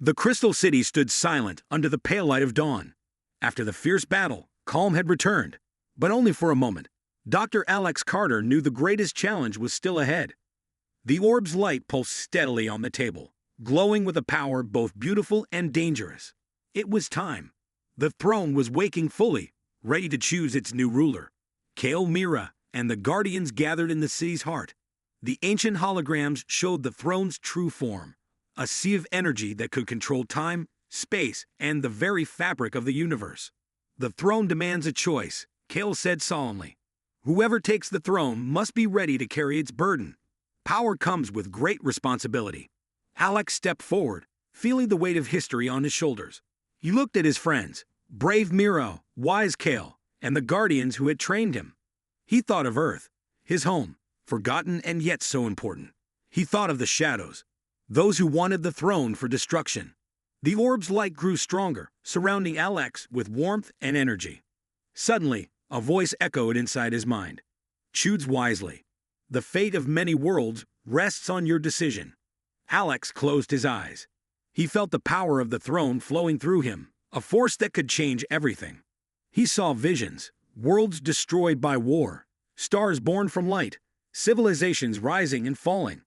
The Crystal City stood silent under the pale light of dawn. After the fierce battle, calm had returned, but only for a moment. Dr. Alex Carter knew the greatest challenge was still ahead. The orb's light pulsed steadily on the table, glowing with a power both beautiful and dangerous. It was time. The throne was waking fully, ready to choose its new ruler. Kale, Mira, and the Guardians gathered in the city's heart. The ancient holograms showed the throne's true form, a sea of energy that could control time, space, and the very fabric of the universe. The throne demands a choice, Kale said solemnly. Whoever takes the throne must be ready to carry its burden. Power comes with great responsibility. Alex stepped forward, feeling the weight of history on his shoulders. He looked at his friends, brave Miro, wise Kale, and the Guardians who had trained him. He thought of Earth, his home, forgotten and yet so important. He thought of the shadows, those who wanted the throne for destruction. The orb's light grew stronger, surrounding Alex with warmth and energy. Suddenly, a voice echoed inside his mind. Choose wisely. The fate of many worlds rests on your decision. Alex closed his eyes. He felt the power of the throne flowing through him, a force that could change everything. He saw visions, worlds destroyed by war, stars born from light, civilizations rising and falling.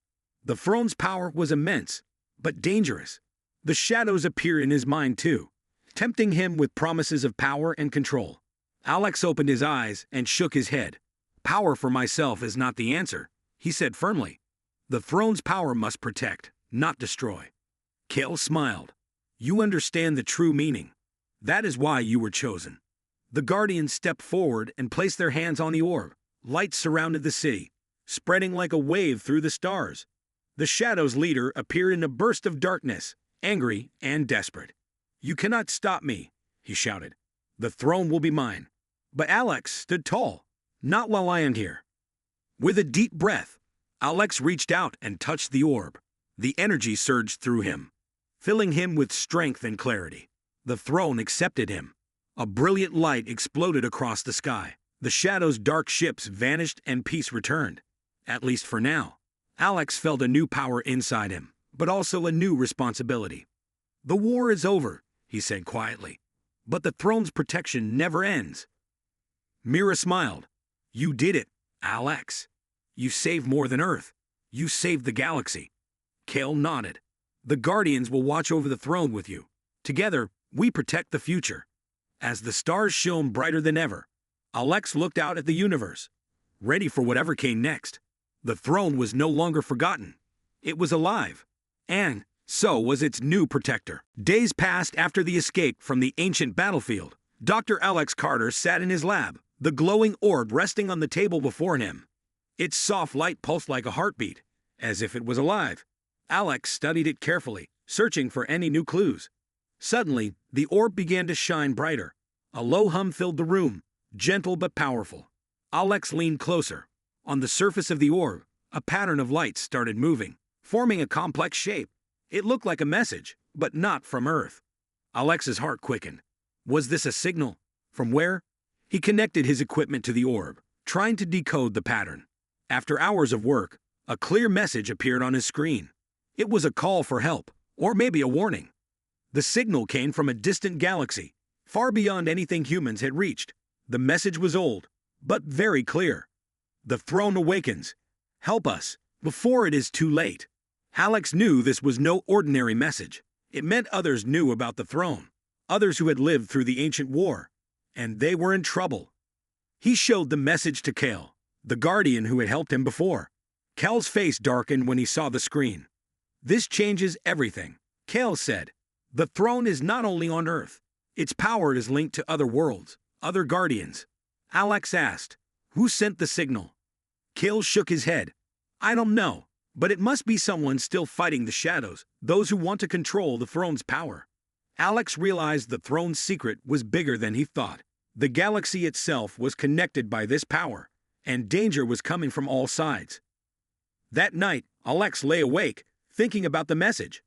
The throne's power was immense, but dangerous. The shadows appeared in his mind too, tempting him with promises of power and control. Alex opened his eyes and shook his head. Power for myself is not the answer, he said firmly. The throne's power must protect, not destroy. Kale smiled. You understand the true meaning. That is why you were chosen. The Guardians stepped forward and placed their hands on the orb. Light surrounded the city, spreading like a wave through the stars. The Shadow's leader appeared in a burst of darkness, angry and desperate. You cannot stop me, he shouted. The throne will be mine. But Alex stood tall. Not while I am here. With a deep breath, Alex reached out and touched the orb. The energy surged through him, filling him with strength and clarity. The throne accepted him. A brilliant light exploded across the sky. The Shadow's dark ships vanished and peace returned. At least for now. Alex felt a new power inside him, but also a new responsibility. The war is over, he said quietly. But the throne's protection never ends. Mira smiled. You did it, Alex. You saved more than Earth. You saved the galaxy. Kale nodded. The Guardians will watch over the throne with you. Together, we protect the future. As the stars shone brighter than ever, Alex looked out at the universe, ready for whatever came next. The throne was no longer forgotten. It was alive. And so was its new protector. Days passed after the escape from the ancient battlefield. Dr. Alex Carter sat in his lab, the glowing orb resting on the table before him. Its soft light pulsed like a heartbeat, as if it was alive. Alex studied it carefully, searching for any new clues. Suddenly, the orb began to shine brighter. A low hum filled the room, gentle but powerful. Alex leaned closer. On the surface of the orb, a pattern of lights started moving, forming a complex shape. It looked like a message, but not from Earth. Alex's heart quickened. Was this a signal? From where? He connected his equipment to the orb, trying to decode the pattern. After hours of work, a clear message appeared on his screen. It was a call for help, or maybe a warning. The signal came from a distant galaxy, far beyond anything humans had reached. The message was old, but very clear. The throne awakens. Help us, before it is too late. Alex knew this was no ordinary message. It meant others knew about the throne, others who had lived through the ancient war, and they were in trouble. He showed the message to Kale, the Guardian who had helped him before. Kale's face darkened when he saw the screen. This changes everything, Kale said. The throne is not only on Earth. Its power is linked to other worlds, other Guardians. Alex asked, who sent the signal? Kale shook his head. I don't know, but it must be someone still fighting the shadows, those who want to control the throne's power. Alex realized the throne's secret was bigger than he thought. The galaxy itself was connected by this power, and danger was coming from all sides. That night, Alex lay awake, thinking about the message.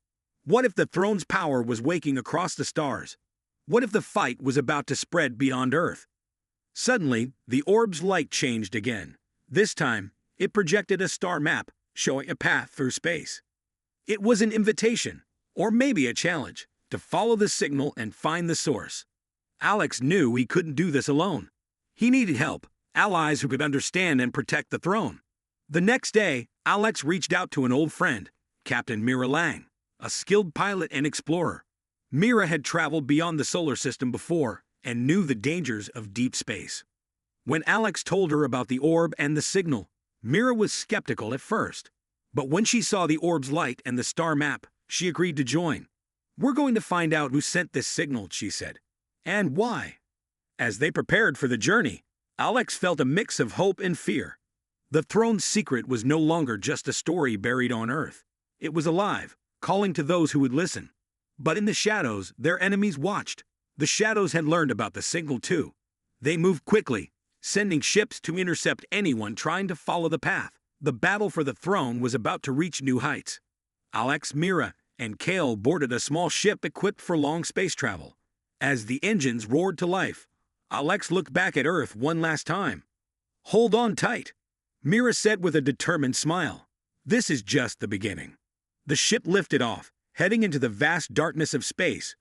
What if the throne's power was waking across the stars? What if the fight was about to spread beyond Earth? Suddenly, the orb's light changed again. This time, it projected a star map, showing a path through space. It was an invitation, Or maybe a challenge, to follow the signal and find the source. Alex knew he couldn't do this alone. He needed help, allies who could understand and protect the throne. The next day, Alex reached out to an old friend, Captain Mira Lang, a skilled pilot and explorer. Mira had traveled beyond the solar system before and knew the dangers of deep space. When Alex told her about the orb and the signal, Mira was skeptical at first. But when she saw the orb's light and the star map, she agreed to join. "We're going to find out who sent this signal," she said. "And why?" As they prepared for the journey, Alex felt a mix of hope and fear. The throne's secret was no longer just a story buried on Earth. It was alive, calling to those who would listen. But in the shadows, their enemies watched. The shadows had learned about the signal too. They moved quickly, sending ships to intercept anyone trying to follow the path. The battle for the throne was about to reach new heights. Alex, Mira, and Kale boarded a small ship equipped for long space travel. As the engines roared to life, Alex looked back at Earth one last time. "Hold on tight," Mira said with a determined smile. "This is just the beginning." The ship lifted off, heading into the vast darkness of space,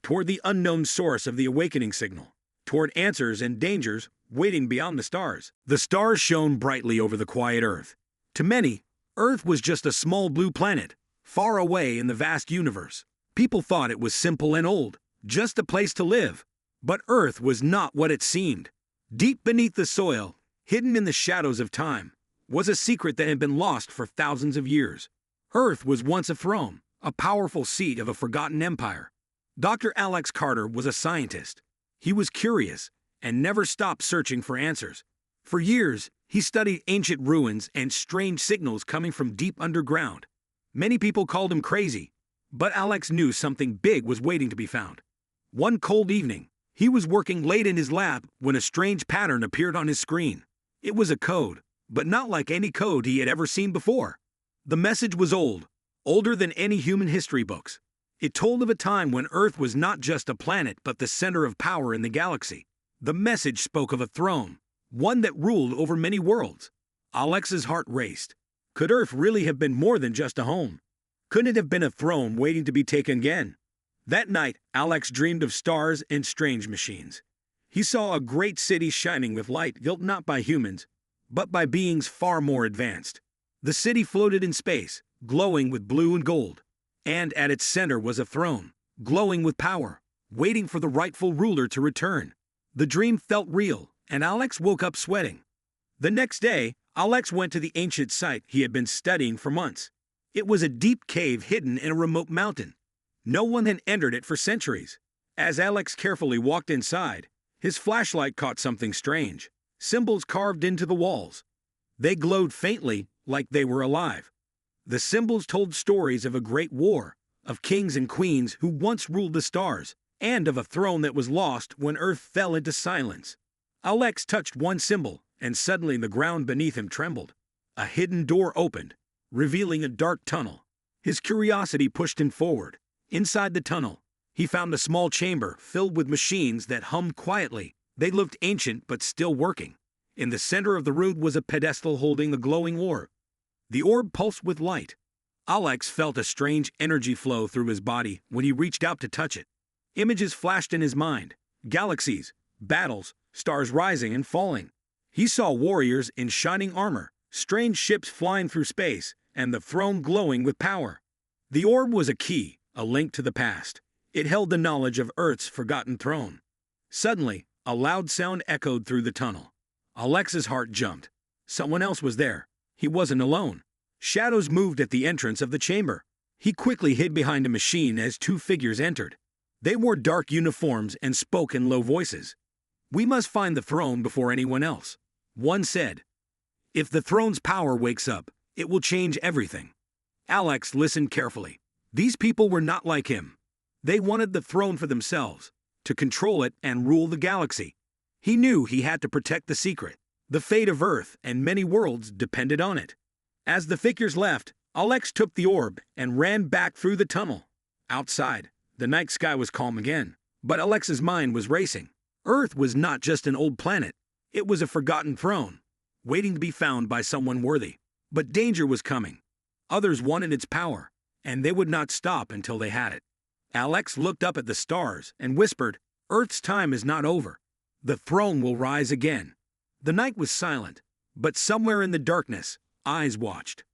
toward the unknown source of the awakening signal, toward answers and dangers waiting beyond the stars. The stars shone brightly over the quiet Earth. To many, Earth was just a small blue planet, far away in the vast universe. People thought it was simple and old, just a place to live. But Earth was not what it seemed. Deep beneath the soil, hidden in the shadows of time, was a secret that had been lost for thousands of years. Earth was once a throne, a powerful seat of a forgotten empire. Dr. Alex Carter was a scientist. He was curious and never stopped searching for answers. For years, he studied ancient ruins and strange signals coming from deep underground. Many people called him crazy, but Alex knew something big was waiting to be found. One cold evening, he was working late in his lab when a strange pattern appeared on his screen. It was a code, but not like any code he had ever seen before. The message was old, older than any human history books. It told of a time when Earth was not just a planet but the center of power in the galaxy. The message spoke of a throne, one that ruled over many worlds. Alex's heart raced. Could Earth really have been more than just a home? Couldn't it have been a throne waiting to be taken again? That night, Alex dreamed of stars and strange machines. He saw a great city shining with light built not by humans, but by beings far more advanced. The city floated in space, glowing with blue and gold. And at its center was a throne, glowing with power, waiting for the rightful ruler to return. The dream felt real, and Alex woke up sweating. The next day, Alex went to the ancient site he had been studying for months. It was a deep cave hidden in a remote mountain. No one had entered it for centuries. As Alex carefully walked inside, his flashlight caught something strange. Symbols carved into the walls. They glowed faintly, like they were alive. The symbols told stories of a great war, of kings and queens who once ruled the stars, and of a throne that was lost when Earth fell into silence. Alex touched one symbol, and suddenly the ground beneath him trembled. A hidden door opened, revealing a dark tunnel. His curiosity pushed him forward. Inside the tunnel, he found a small chamber filled with machines that hummed quietly. They looked ancient but still working. In the center of the room was a pedestal holding a glowing orb. The orb pulsed with light. Alex felt a strange energy flow through his body when he reached out to touch it. Images flashed in his mind: galaxies, battles, stars rising and falling. He saw warriors in shining armor, strange ships flying through space, and the throne glowing with power. The orb was a key, a link to the past. It held the knowledge of Earth's forgotten throne. Suddenly, a loud sound echoed through the tunnel. Alex's heart jumped. Someone else was there. He wasn't alone. Shadows moved at the entrance of the chamber. He quickly hid behind a machine as two figures entered. They wore dark uniforms and spoke in low voices. "We must find the throne before anyone else," one said. "If the throne's power wakes up, it will change everything." Alex listened carefully. These people were not like him. They wanted the throne for themselves, to control it and rule the galaxy. He knew he had to protect the secret. The fate of Earth and many worlds depended on it. As the figures left, Alex took the orb and ran back through the tunnel. Outside, the night sky was calm again, but Alex's mind was racing. Earth was not just an old planet. It was a forgotten throne, waiting to be found by someone worthy. But danger was coming. Others wanted its power, and they would not stop until they had it. Alex looked up at the stars and whispered, "Earth's time is not over. The throne will rise again." The night was silent, but somewhere in the darkness, eyes watched.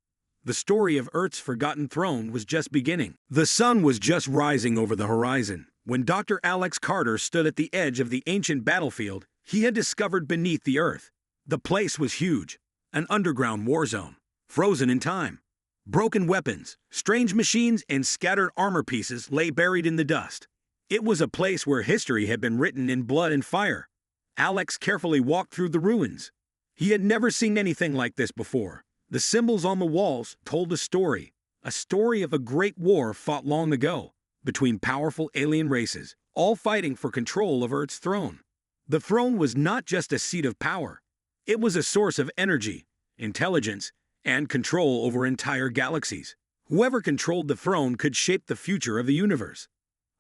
The story of Earth's forgotten throne was just beginning. The sun was just rising over the horizon when Dr. Alex Carter stood at the edge of the ancient battlefield he had discovered beneath the Earth. The place was huge, an underground war zone, frozen in time. Broken weapons, strange machines, and scattered armor pieces lay buried in the dust. It was a place where history had been written in blood and fire. Alex carefully walked through the ruins. He had never seen anything like this before. The symbols on the walls told a story of a great war fought long ago between powerful alien races, all fighting for control of Earth's throne. The throne was not just a seat of power. It was a source of energy, intelligence, and control over entire galaxies. Whoever controlled the throne could shape the future of the universe.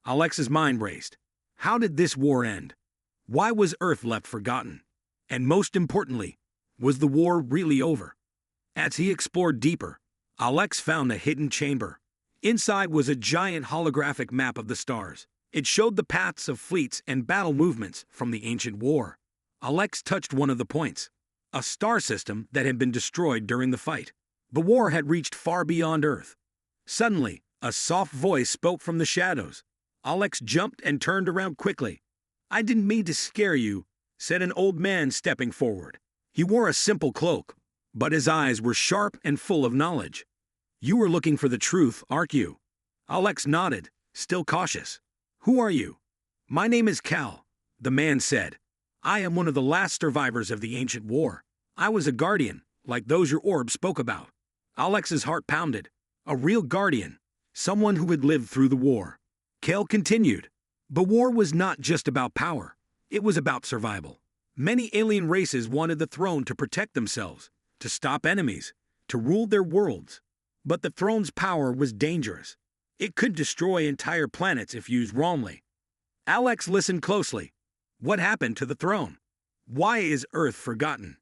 Alex's mind raced. How did this war end? Why was Earth left forgotten? And most importantly, was the war really over? As he explored deeper, Alex found a hidden chamber. Inside was a giant holographic map of the stars. It showed the paths of fleets and battle movements from the ancient war. Alex touched one of the points, a star system that had been destroyed during the fight. The war had reached far beyond Earth. Suddenly, a soft voice spoke from the shadows. Alex jumped and turned around quickly. "I didn't mean to scare you," said an old man stepping forward. He wore a simple cloak, but his eyes were sharp and full of knowledge. "You were looking for the truth, aren't you?" Alex nodded, still cautious. "Who are you?" "My name is Cal," the man said. "I am one of the last survivors of the ancient war. I was a guardian, like those your orb spoke about." Alex's heart pounded. A real guardian, someone who had lived through the war. Cal continued. The war was not just about power. It was about survival. Many alien races wanted the throne to protect themselves, to stop enemies, to rule their worlds. But the throne's power was dangerous. It could destroy entire planets if used wrongly. Alex listened closely. What happened to the throne? Why is Earth forgotten?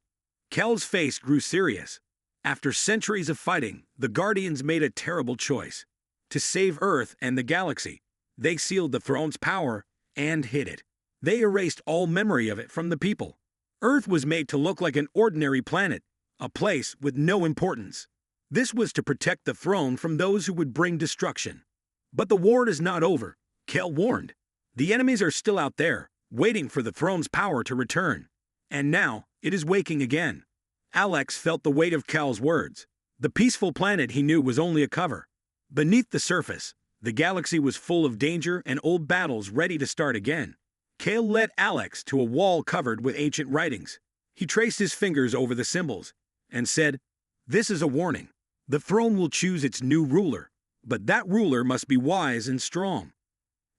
Kel's face grew serious. After centuries of fighting, the Guardians made a terrible choice. To save Earth and the galaxy, they sealed the throne's power and hid it. They erased all memory of it from the people. Earth was made to look like an ordinary planet, a place with no importance. This was to protect the throne from those who would bring destruction. But the war is not over, Kel warned. The enemies are still out there, waiting for the throne's power to return. And now, it is waking again. Alex felt the weight of Kel's words. The peaceful planet he knew was only a cover. Beneath the surface, the galaxy was full of danger and old battles ready to start again. Kel led Alex to a wall covered with ancient writings. He traced his fingers over the symbols and said, "This is a warning. The throne will choose its new ruler, but that ruler must be wise and strong.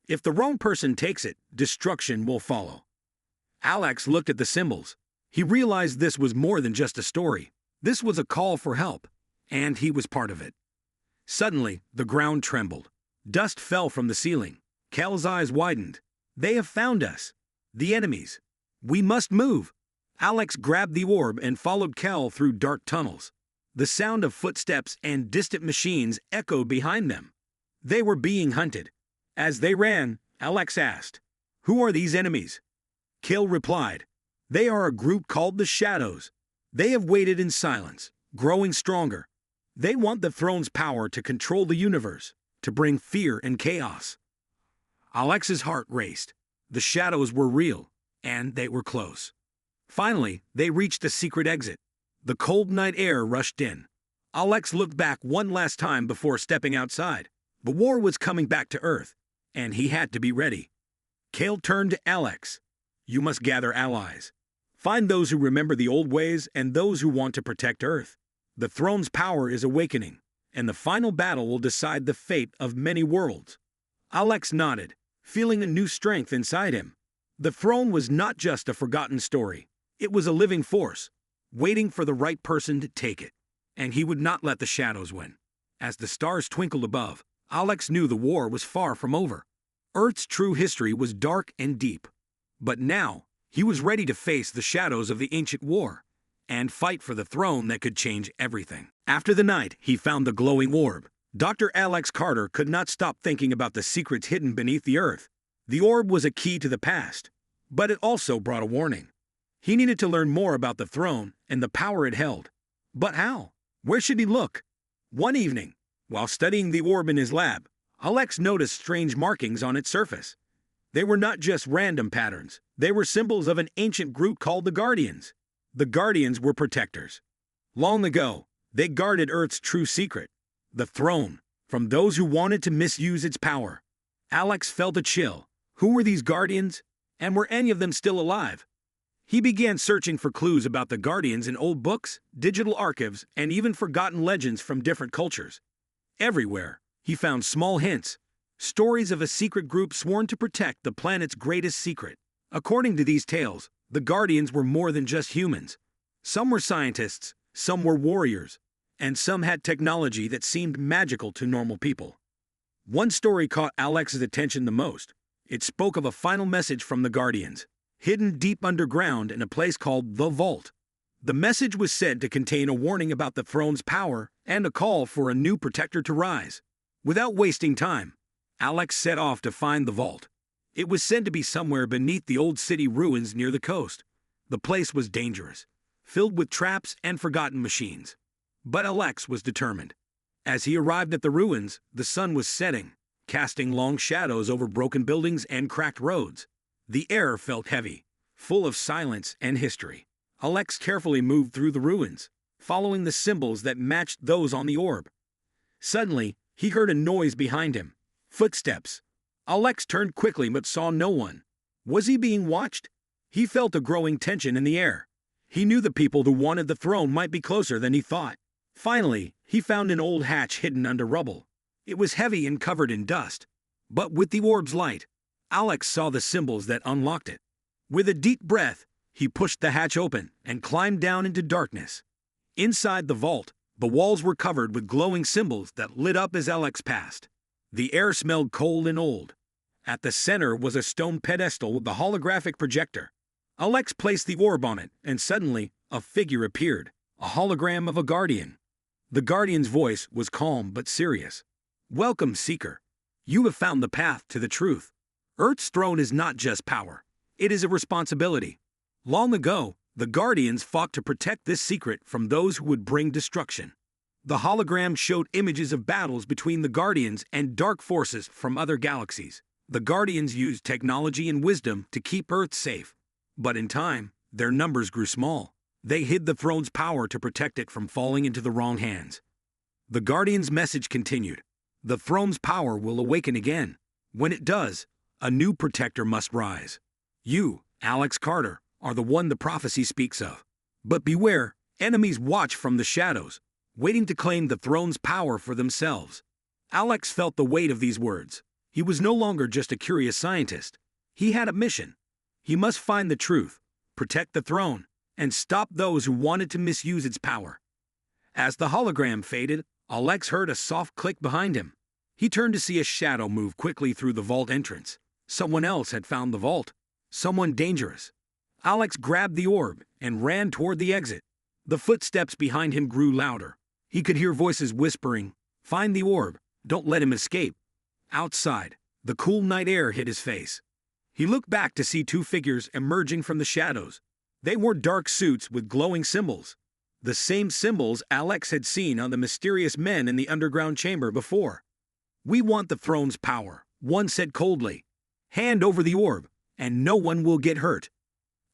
If the wrong person takes it, destruction will follow." Alex looked at the symbols. He realized this was more than just a story. This was a call for help, and he was part of it. Suddenly, the ground trembled. Dust fell from the ceiling. Kel's eyes widened. "They have found us. The enemies. We must move." Alex grabbed the orb and followed Kel through dark tunnels. The sound of footsteps and distant machines echoed behind them. They were being hunted. As they ran, Alex asked, "Who are these enemies?" Kel replied, "They are a group called the Shadows. They have waited in silence, growing stronger. They want the throne's power to control the universe, to bring fear and chaos." Alex's heart raced. The shadows were real, and they were close. Finally, they reached the secret exit. The cold night air rushed in. Alex looked back one last time before stepping outside. The war was coming back to Earth, and he had to be ready. Kel turned to Alex. "You must gather allies. Find those who remember the old ways and those who want to protect Earth. The throne's power is awakening, and the final battle will decide the fate of many worlds." Alex nodded, feeling a new strength inside him. The throne was not just a forgotten story. It was a living force, waiting for the right person to take it. And he would not let the shadows win. As the stars twinkled above, Alex knew the war was far from over. Earth's true history was dark and deep. But now, he was ready to face the shadows of the ancient war and fight for the throne that could change everything. After the night, he found the glowing orb. Dr. Alex Carter could not stop thinking about the secrets hidden beneath the earth. The orb was a key to the past, but it also brought a warning. He needed to learn more about the throne and the power it held. But how? Where should he look? One evening, while studying the orb in his lab, Alex noticed strange markings on its surface. They were not just random patterns, they were symbols of an ancient group called the Guardians. The Guardians were protectors. Long ago, they guarded Earth's true secret, the throne, from those who wanted to misuse its power. Alex felt a chill. Who were these Guardians? And were any of them still alive? He began searching for clues about the Guardians in old books, digital archives, and even forgotten legends from different cultures. Everywhere, he found small hints, stories of a secret group sworn to protect the planet's greatest secret. According to these tales, the Guardians were more than just humans. Some were scientists, some were warriors, and some had technology that seemed magical to normal people. One story caught Alex's attention the most. It spoke of a final message from the Guardians, hidden deep underground in a place called the Vault. The message was said to contain a warning about the throne's power and a call for a new protector to rise. Without wasting time, Alex set off to find the Vault. It was said to be somewhere beneath the old city ruins near the coast. The place was dangerous, filled with traps and forgotten machines. But Alex was determined. As he arrived at the ruins, the sun was setting, casting long shadows over broken buildings and cracked roads. The air felt heavy, full of silence and history. Alex carefully moved through the ruins, following the symbols that matched those on the orb. Suddenly, he heard a noise behind him. Footsteps. Alex turned quickly but saw no one. Was he being watched? He felt a growing tension in the air. He knew the people who wanted the throne might be closer than he thought. Finally, he found an old hatch hidden under rubble. It was heavy and covered in dust. But with the orb's light, Alex saw the symbols that unlocked it. With a deep breath, he pushed the hatch open and climbed down into darkness. Inside the vault, the walls were covered with glowing symbols that lit up as Alex passed. The air smelled cold and old. At the center was a stone pedestal with a holographic projector. Alex placed the orb on it, and suddenly, a figure appeared, a hologram of a guardian. The guardian's voice was calm but serious. "Welcome, Seeker. You have found the path to the truth. Earth's throne is not just power. It is a responsibility. Long ago, the Guardians fought to protect this secret from those who would bring destruction. The hologram showed images of battles between the Guardians and dark forces from other galaxies. The Guardians used technology and wisdom to keep Earth safe. But in time, their numbers grew small. They hid the throne's power to protect it from falling into the wrong hands. The Guardian's message continued. The throne's power will awaken again. When it does, a new protector must rise. You, Alex Carter, are the one the prophecy speaks of. But beware, enemies watch from the shadows, waiting to claim the throne's power for themselves. Alex felt the weight of these words. He was no longer just a curious scientist. He had a mission. He must find the truth, protect the throne, and stop those who wanted to misuse its power. As the hologram faded, Alex heard a soft click behind him. He turned to see a shadow move quickly through the vault entrance. Someone else had found the vault. Someone dangerous. Alex grabbed the orb and ran toward the exit. The footsteps behind him grew louder. He could hear voices whispering, "Find the orb. Don't let him escape." Outside, the cool night air hit his face. He looked back to see two figures emerging from the shadows. They wore dark suits with glowing symbols. The same symbols Alex had seen on the mysterious men in the underground chamber before. "We want the throne's power," one said coldly. "Hand over the orb, and no one will get hurt."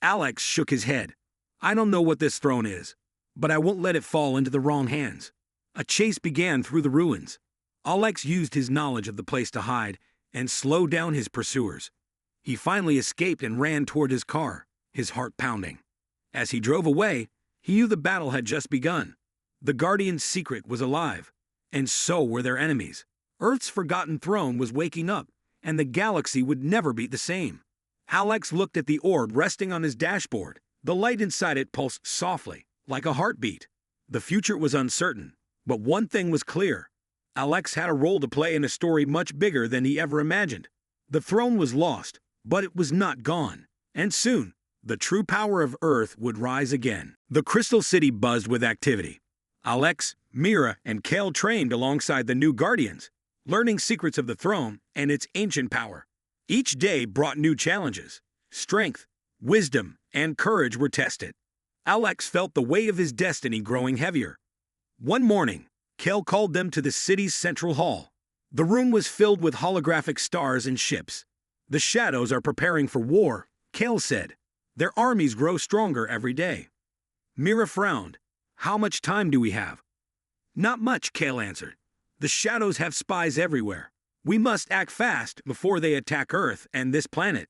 Alex shook his head. "I don't know what this throne is, but I won't let it fall into the wrong hands." A chase began through the ruins. Alex used his knowledge of the place to hide and slow down his pursuers. He finally escaped and ran toward his car, his heart pounding. As he drove away, he knew the battle had just begun. The Guardian's secret was alive, and so were their enemies. Earth's forgotten throne was waking up, and the galaxy would never be the same. Alex looked at the orb resting on his dashboard. The light inside it pulsed softly, like a heartbeat. The future was uncertain, but one thing was clear. Alex had a role to play in a story much bigger than he ever imagined. The throne was lost, but it was not gone. And soon, the true power of Earth would rise again. The Crystal City buzzed with activity. Alex, Mira, and Kale trained alongside the new Guardians, learning secrets of the throne and its ancient power. Each day brought new challenges. Strength, wisdom, and courage were tested. Alex felt the weight of his destiny growing heavier. One morning, Kale called them to the city's central hall. The room was filled with holographic stars and ships. "The shadows are preparing for war," Kale said. "Their armies grow stronger every day." Mira frowned. "How much time do we have?" "Not much," Kale answered. "The shadows have spies everywhere. We must act fast before they attack Earth and this planet."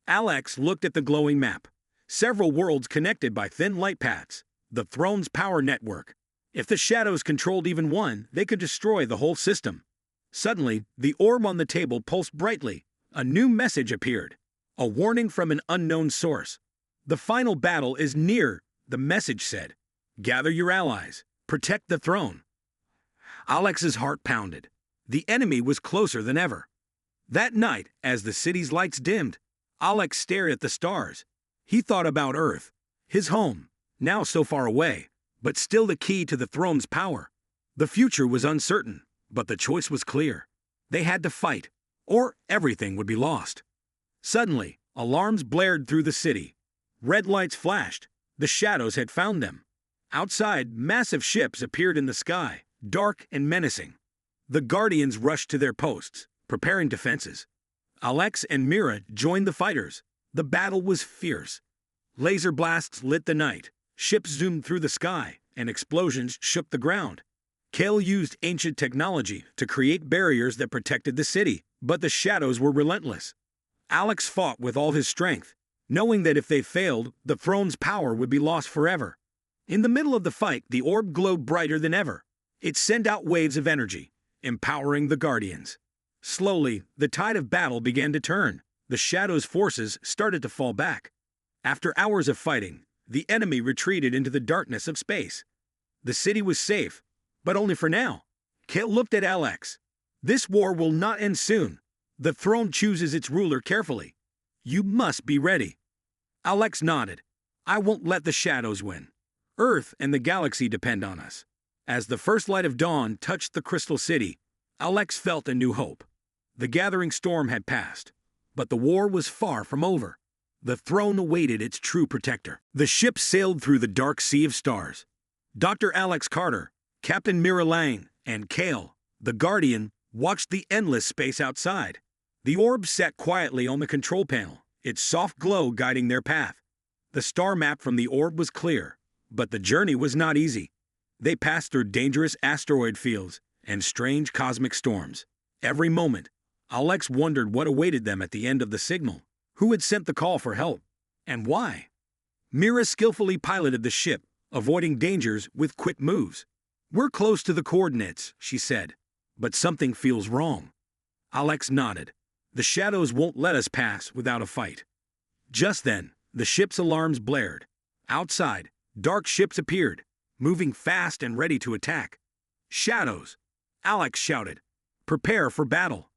Alex looked at the glowing map. Several worlds connected by thin light paths. The throne's power network. If the shadows controlled even one, they could destroy the whole system. Suddenly, the orb on the table pulsed brightly. A new message appeared. A warning from an unknown source. "The final battle is near," the message said. "Gather your allies. Protect the throne." Alex's heart pounded. The enemy was closer than ever. That night, as the city's lights dimmed, Alex stared at the stars. He thought about Earth, his home, now so far away, but still the key to the throne's power. The future was uncertain, but the choice was clear. They had to fight, or everything would be lost. Suddenly, alarms blared through the city. Red lights flashed. The shadows had found them. Outside, massive ships appeared in the sky, dark and menacing. The Guardians rushed to their posts, preparing defenses. Alex and Mira joined the fighters. The battle was fierce. Laser blasts lit the night, ships zoomed through the sky, and explosions shook the ground. Kale used ancient technology to create barriers that protected the city, but the shadows were relentless. Alex fought with all his strength, knowing that if they failed, the throne's power would be lost forever. In the middle of the fight, the orb glowed brighter than ever. It sent out waves of energy, empowering the Guardians. Slowly, the tide of battle began to turn. The Shadow's forces started to fall back. After hours of fighting, the enemy retreated into the darkness of space. The city was safe, but only for now. Kale looked at Alex. "This war will not end soon. The throne chooses its ruler carefully. You must be ready." Alex nodded. "I won't let the shadows win. Earth and the galaxy depend on us." As the first light of dawn touched the crystal city, Alex felt a new hope. The gathering storm had passed, but the war was far from over. The throne awaited its true protector. The ship sailed through the dark sea of stars. Dr. Alex Carter, Captain Mira Lang, and Kale, the Guardian, watched the endless space outside. The orb sat quietly on the control panel, its soft glow guiding their path. The star map from the orb was clear, but the journey was not easy. They passed through dangerous asteroid fields and strange cosmic storms. Every moment, Alex wondered what awaited them at the end of the signal. Who had sent the call for help? And why? Mira skillfully piloted the ship, avoiding dangers with quick moves. "We're close to the coordinates," she said, "but something feels wrong." Alex nodded. "The shadows won't let us pass without a fight." Just then, the ship's alarms blared. Outside, dark ships appeared, moving fast and ready to attack. "Shadows!" Alex shouted. "Prepare for battle."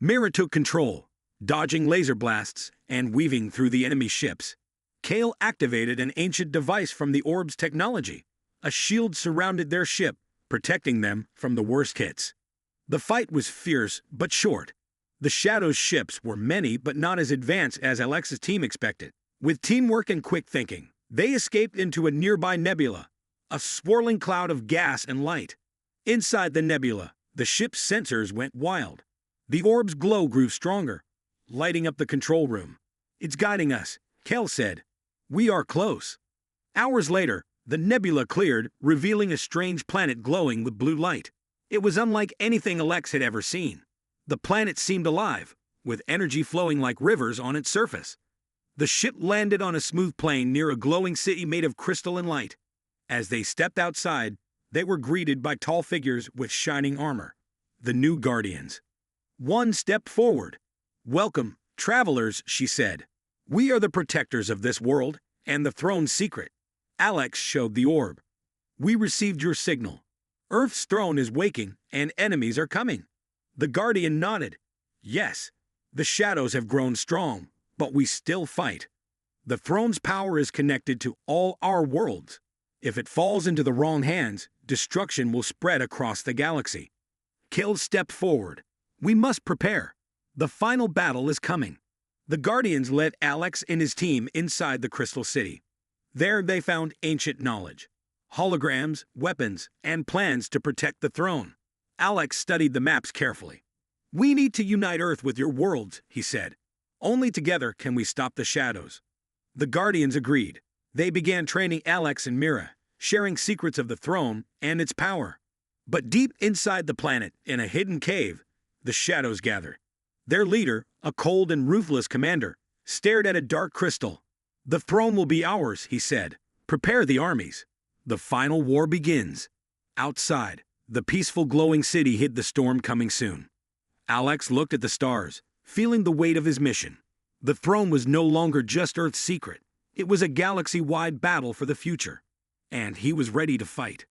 Mira took control, dodging laser blasts and weaving through the enemy ships. Kale activated an ancient device from the orb's technology. A shield surrounded their ship, protecting them from the worst hits. The fight was fierce but short. The Shadow's ships were many but not as advanced as Alex's team expected. With teamwork and quick thinking, they escaped into a nearby nebula, a swirling cloud of gas and light. Inside the nebula, the ship's sensors went wild. The orb's glow grew stronger, lighting up the control room. "It's guiding us," Kale said. "We are close." Hours later, the nebula cleared, revealing a strange planet glowing with blue light. It was unlike anything Alex had ever seen. The planet seemed alive, with energy flowing like rivers on its surface. The ship landed on a smooth plain near a glowing city made of crystal and light. As they stepped outside, they were greeted by tall figures with shining armor, the new Guardians. One stepped forward. "Welcome, travelers," she said. "We are the protectors of this world and the throne's secret." Alex showed the orb. "We received your signal. Earth's throne is waking and enemies are coming." The Guardian nodded. "Yes, the shadows have grown strong, but we still fight. The throne's power is connected to all our worlds. If it falls into the wrong hands, destruction will spread across the galaxy. Kill stepped forward. We must prepare. The final battle is coming. The Guardians led Alex and his team inside the Crystal City. There they found ancient knowledge, holograms, weapons, and plans to protect the throne. Alex studied the maps carefully. "We need to unite Earth with your worlds," he said. "Only together can we stop the shadows." The Guardians agreed. They began training Alex and Mira, sharing secrets of the throne and its power. But deep inside the planet, in a hidden cave, the shadows gathered. Their leader, a cold and ruthless commander, stared at a dark crystal. "The throne will be ours," he said. "Prepare the armies. The final war begins." Outside, the peaceful glowing city hid the storm coming soon. Alex looked at the stars, feeling the weight of his mission. The throne was no longer just Earth's secret. It was a galaxy-wide battle for the future. And he was ready to fight.